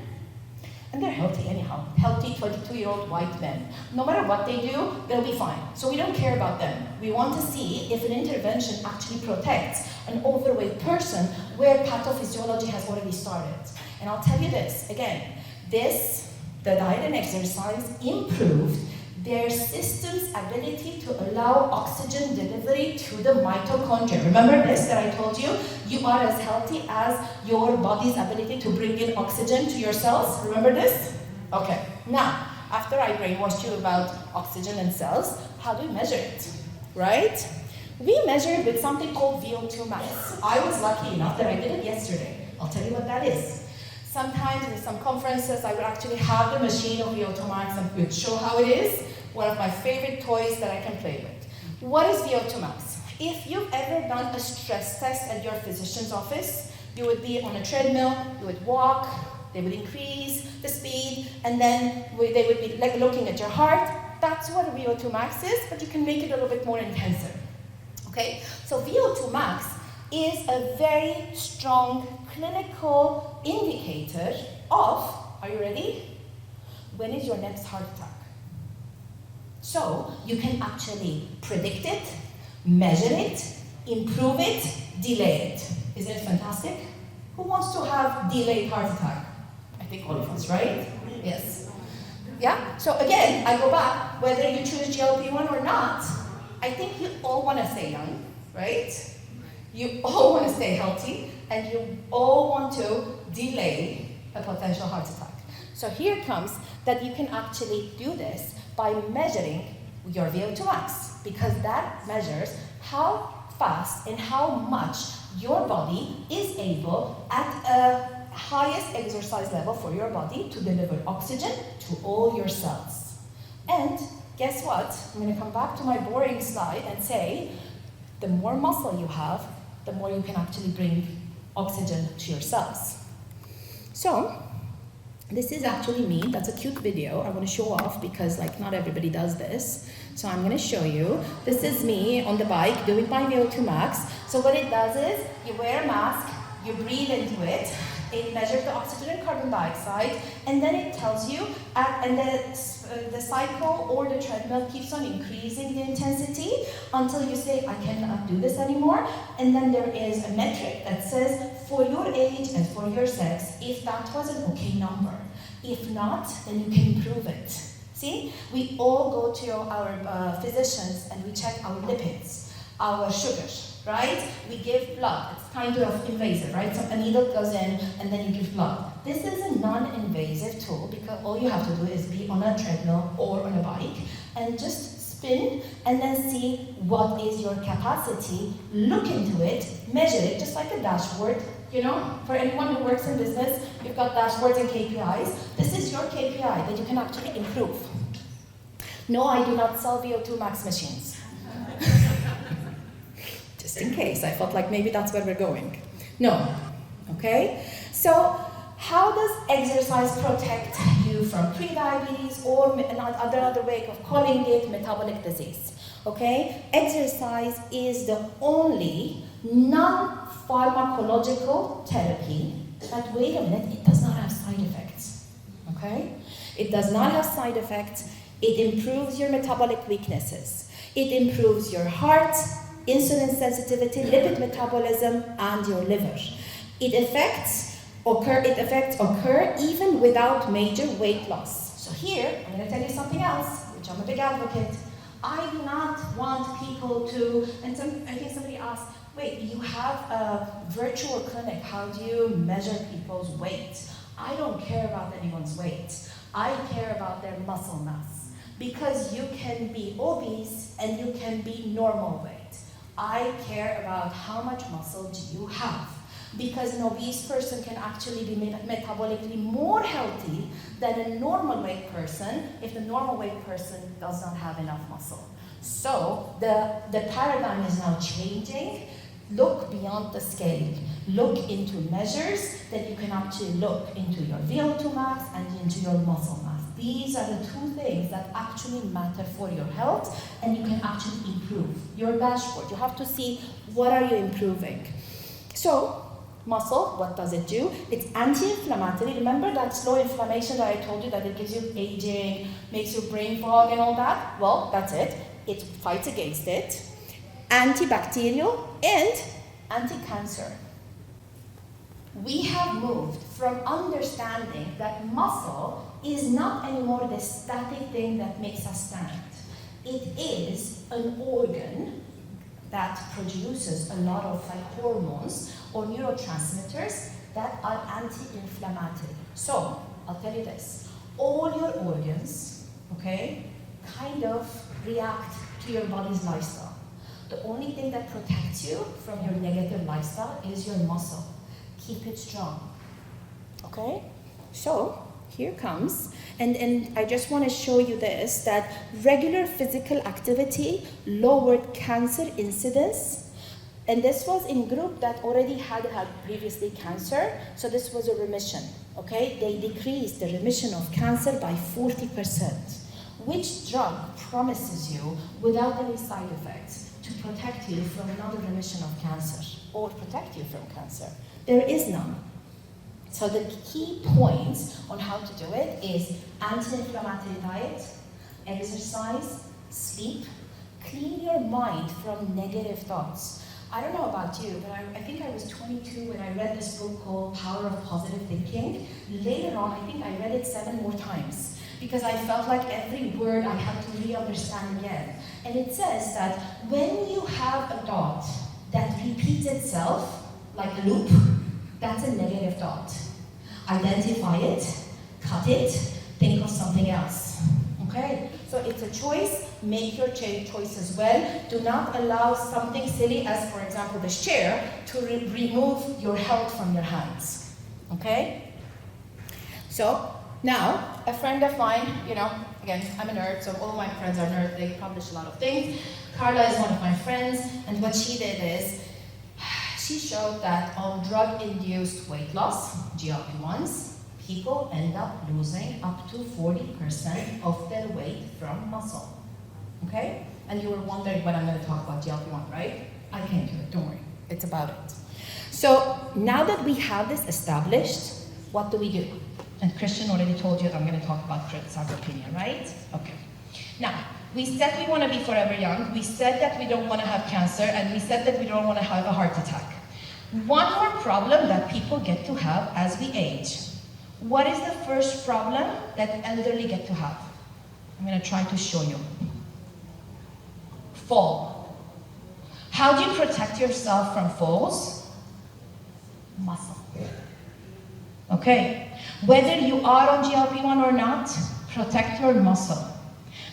and they're healthy anyhow. Healthy 22-year-old white men. No matter what they do, they'll be fine. So we don't care about them. We want to see if an intervention actually protects an overweight person where pathophysiology has already started. And I'll tell you this, again, the diet and exercise improved their system's ability to allow oxygen delivery to the mitochondria. Remember this that I told you? You are as healthy as your body's ability to bring in oxygen to your cells. Remember this? Okay. Now, after I brainwashed you about oxygen and cells, how do we measure it? Right? We measure it with something called VO2 max. I was lucky enough that I did it yesterday. I'll tell you what that is. Sometimes in some conferences, I would actually have the machine of VO2 max and would show how it is. One of my favorite toys that I can play with. What is VO2 max? If you've ever done a stress test at your physician's office, you would be on a treadmill, you would walk, they would increase the speed, and then they would be like looking at your heart. That's what a VO2 max is, but you can make it a little bit more intensive. Okay? So VO2 max is a very strong clinical indicator of, are you ready? When is your next heart attack? So you can actually predict it, measure it, improve it, delay it. Isn't it fantastic? Who wants to have delayed heart attack? I think all of us, right? Yes. Yeah? So again, I go back, whether you choose GLP-1 or not, I think you all want to stay young, right? You all want to stay healthy, and you all want to delay a potential heart attack. So here comes that you can actually do this by measuring your VO2 max, because that measures how fast and how much your body is able at a highest exercise level for your body to deliver oxygen to all your cells. And guess what? I'm going to come back to my boring slide and say, the more muscle you have, the more you can actually bring oxygen to your cells. So, this is actually me. That's a cute video. I want to show off because not everybody does this. So I'm going to show you. This is me on the bike doing my VO2 max. So what it does is you wear a mask, you breathe into it, it measures the oxygen and carbon dioxide, and then it tells you, and the cycle or the treadmill keeps on increasing the intensity until you say, I cannot do this anymore. And then there is a metric that says, for your age and for your sex, if that was an okay number. If not, then you can improve it. See, we all go to our physicians and we check our lipids, our sugars. right? We give blood. It's kind of invasive, right? So a needle goes in and then you give blood. This is a non-invasive tool because all you have to do is be on a treadmill or on a bike and just spin and then see what is your capacity, look into it, measure it, just like a dashboard. You know, for anyone who works in business, you've got dashboards and KPIs. This is your KPI that you can actually improve. No, I do not sell VO2 max machines. Just in case, I felt like maybe that's where we're going. No, okay? So, how does exercise protect you from prediabetes or another way of calling it metabolic disease? Okay? Exercise is the only non-pharmacological therapy that, wait a minute, it does not have side effects. Okay? It does not have side effects. It improves your metabolic weaknesses. It improves your heart, insulin sensitivity, lipid metabolism, and your liver. Effects occur even without major weight loss. So here, I'm going to tell you something else, which I'm a big advocate. I do not want people to, I think somebody asked, wait, you have a virtual clinic, how do you measure people's weight? I don't care about anyone's weight. I care about their muscle mass. Because you can be obese and you can be normal weight. I care about how much muscle do you have. Because an obese person can actually be metabolically more healthy than a normal weight person if the normal weight person does not have enough muscle. So the paradigm is now changing. Look beyond the scale. Look into measures that you can actually look into your VO2 max and into your muscle mass. These are the two things that actually matter for your health, and you can actually improve your dashboard. You have to see what are you improving. So, muscle, what does it do? It's anti-inflammatory. Remember that slow inflammation that I told you that it gives you aging, makes you brain fog and all that? Well, that's it. It fights against it. Antibacterial and anti-cancer. We have moved from understanding that muscle is not anymore the static thing that makes us stand. It is an organ that produces a lot of hormones or neurotransmitters that are anti-inflammatory. So, I'll tell you this, all your organs, okay, kind of react to your body's lifestyle. The only thing that protects you from your negative lifestyle is your muscle. Keep it strong, okay? So, here comes, and I just want to show you this, that regular physical activity lowered cancer incidence, and this was in group that already had previously cancer, so this was a remission, okay? They decreased the remission of cancer by 40%. Which drug promises you, without any side effects, to protect you from another remission of cancer, or protect you from cancer? There is none. So the key points on how to do it is anti-inflammatory diet, exercise, sleep, clean your mind from negative thoughts. I don't know about you, but I think I was 22 when I read this book called Power of Positive Thinking. Later on, I think I read it 7 more times because I felt like every word I had to re-understand again. And it says that when you have a thought that repeats itself, like a loop, that's a negative thought. Identify it, cut it, think of something else. Okay? So it's a choice. Make your choice as well. Do not allow something silly as, for example, this chair, to remove your health from your hands. Okay? So now, a friend of mine, again, I'm a nerd, so all of my friends are nerds. They publish a lot of things. Carla is one of my friends, and what she did is, she showed that on drug-induced weight loss, GLP-1s, people end up losing up to 40% of their weight from muscle. Okay? And you were wondering when I'm going to talk about GLP-1, right? I came to it, don't worry. It's about it. So now that we have this established, what do we do? And Christian already told you I'm going to talk about sarcopenia, right? Okay. Now, we said we want to be forever young, we said that we don't want to have cancer, and we said that we don't want to have a heart attack. One more problem that people get to have as we age. What is the first problem that elderly get to have? I'm going to try to show you. Fall. How do you protect yourself from falls? Muscle. Okay, whether you are on GLP-1 or not, protect your muscle.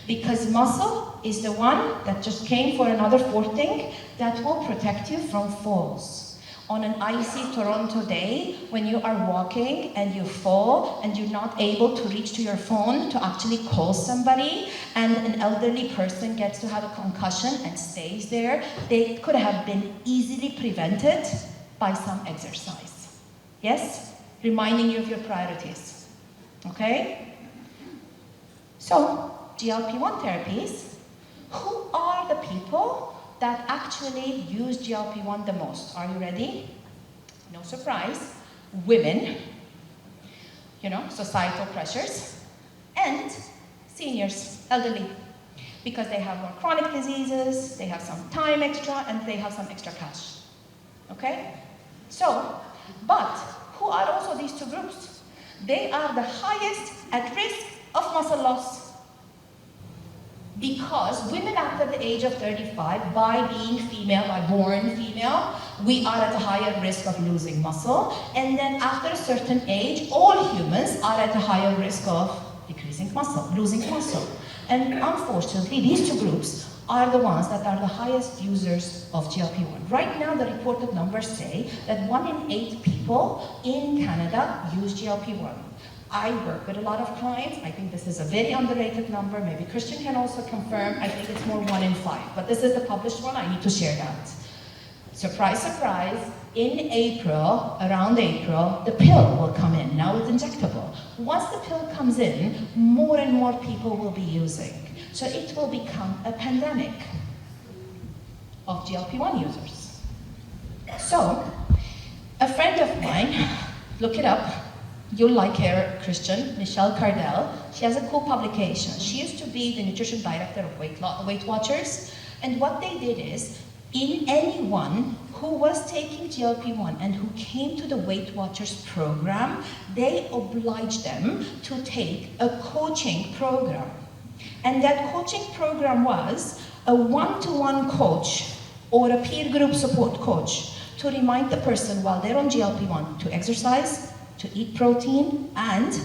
Because muscle is the one that just came for another fourth thing that will protect you from falls. On an icy Toronto day, when you are walking and you fall and you're not able to reach to your phone to actually call somebody, and an elderly person gets to have a concussion and stays there, they could have been easily prevented by some exercise. Yes? Reminding you of your priorities. Okay? So, GLP-1 therapies, who are the people that actually use GLP-1 the most? Are you ready? No surprise. Women, societal pressures, and seniors, elderly, because they have more chronic diseases, they have some time extra, and they have some extra cash. Okay? So, but who are also these two groups? They are the highest at risk of muscle loss. Because women after the age of 35, by being female, by born female, we are at a higher risk of losing muscle. And then after a certain age, all humans are at a higher risk of decreasing muscle, losing muscle. And unfortunately, these two groups are the ones that are the highest users of GLP-1. Right now, the reported numbers say that 1 in 8 people in Canada use GLP-1. I work with a lot of clients. I think this is a very underrated number. Maybe Christian can also confirm. I think it's more 1 in 5. But this is the published one. I need to share that. Surprise, surprise. In April, around April, the pill will come in. Now it's injectable. Once the pill comes in, more and more people will be using. So it will become a pandemic of GLP-1 users. So, a friend of mine, look it up, you'll like her, Christian, Michelle Cardell. She has a cool publication. She used to be the nutrition director of Weight Watchers. And what they did is, in anyone who was taking GLP-1 and who came to the Weight Watchers program, they obliged them to take a coaching program. And that coaching program was a one-to-one coach or a peer group support coach to remind the person while they're on GLP-1 to exercise, to eat protein, and,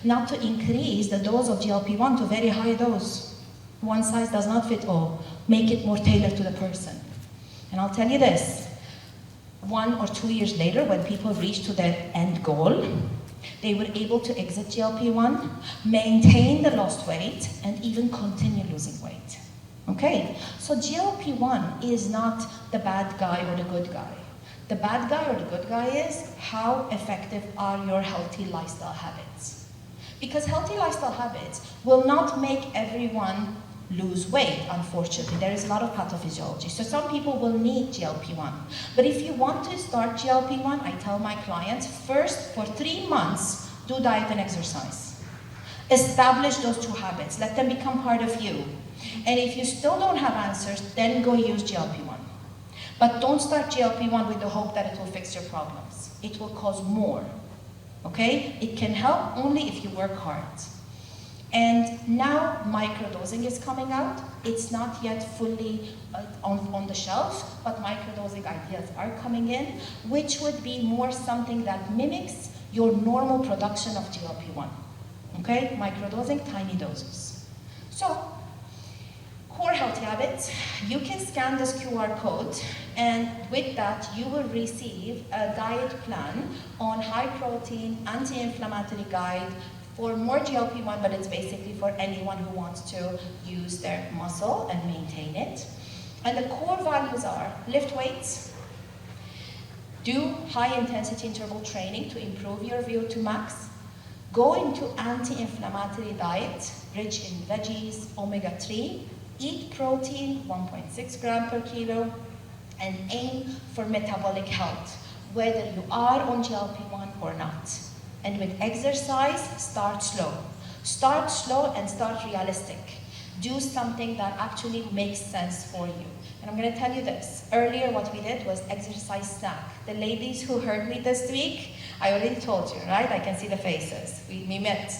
not to increase the dose of GLP-1 to very high dose. One size does not fit all. Make it more tailored to the person. And I'll tell you this, 1 or 2 years later, when people reach to their end goal, they were able to exit GLP-1, maintain the lost weight, and even continue losing weight. Okay, so GLP-1 is not the bad guy or the good guy. The bad guy or the good guy is how effective are your healthy lifestyle habits. Because healthy lifestyle habits will not make everyone lose weight, unfortunately. There is a lot of pathophysiology. So some people will need GLP-1. But if you want to start GLP-1, I tell my clients, first, for 3 months, do diet and exercise. Establish those 2 habits. Let them become part of you. And if you still don't have answers, then go use GLP-1. But don't start GLP-1 with the hope that it will fix your problems. It will cause more. Okay? It can help only if you work hard. And now microdosing is coming out. It's not yet fully on the shelf, but microdosing ideas are coming in, which would be more something that mimics your normal production of GLP-1. Okay? Microdosing, tiny doses. So, core healthy habits, you can scan this QR code, and with that you will receive a diet plan on high protein, anti-inflammatory guide, for more GLP-1, but it's basically for anyone who wants to use their muscle and maintain it. And the core values are lift weights, do high intensity interval training to improve your VO2 max, go into anti-inflammatory diet, rich in veggies, omega-3, eat protein, 1.6 gram per kilo, and aim for metabolic health, whether you are on GLP-1 or not. And with exercise, start slow. Start slow and start realistic. Do something that actually makes sense for you. And I'm going to tell you this. Earlier, what we did was exercise snack. The ladies who heard me this week, I already told you, right? I can see the faces. We met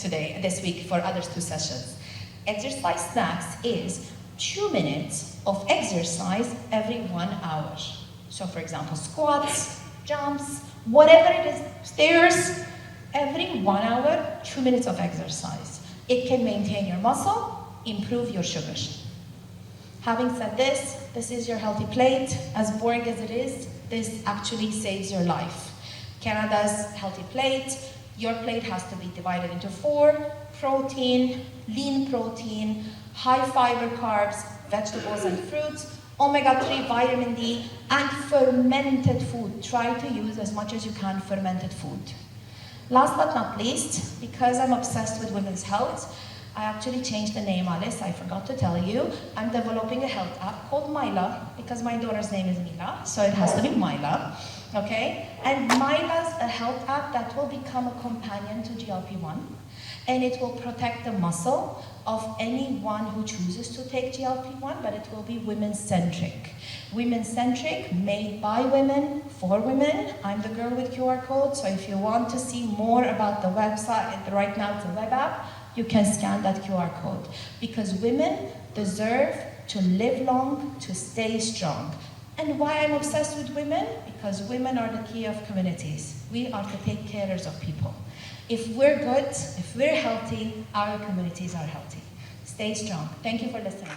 this week for other 2 sessions. Exercise snacks is 2 minutes of exercise every 1 hour. So for example, squats, jumps, whatever it is, stairs, every 1 hour, 2 minutes of exercise. It can maintain your muscle, improve your sugars. Having said this is your healthy plate. As boring as it is, this actually saves your life. Canada's healthy plate, your plate has to be divided into 4: protein, lean protein, high fiber carbs, vegetables and fruits, omega-3, vitamin D, and fermented food. Try to use as much as you can fermented food. Last but not least, because I'm obsessed with women's health, I actually changed the name, Alice, I forgot to tell you. I'm developing a health app called Myla, because my daughter's name is Mila, so it has to be Myla, okay? And Myla's a health app that will become a companion to GLP-1, and it will protect the muscle of anyone who chooses to take GLP-1, but it will be women-centric. Women-centric, made by women, for women. I'm the girl with QR code, so if you want to see more about the website, right now it's a web app, you can scan that QR code. Because women deserve to live long, to stay strong. And why I'm obsessed with women? Because women are the key of communities. We are to take care of people. If we're good, if we're healthy, our communities are healthy. Stay strong. Thank you for listening.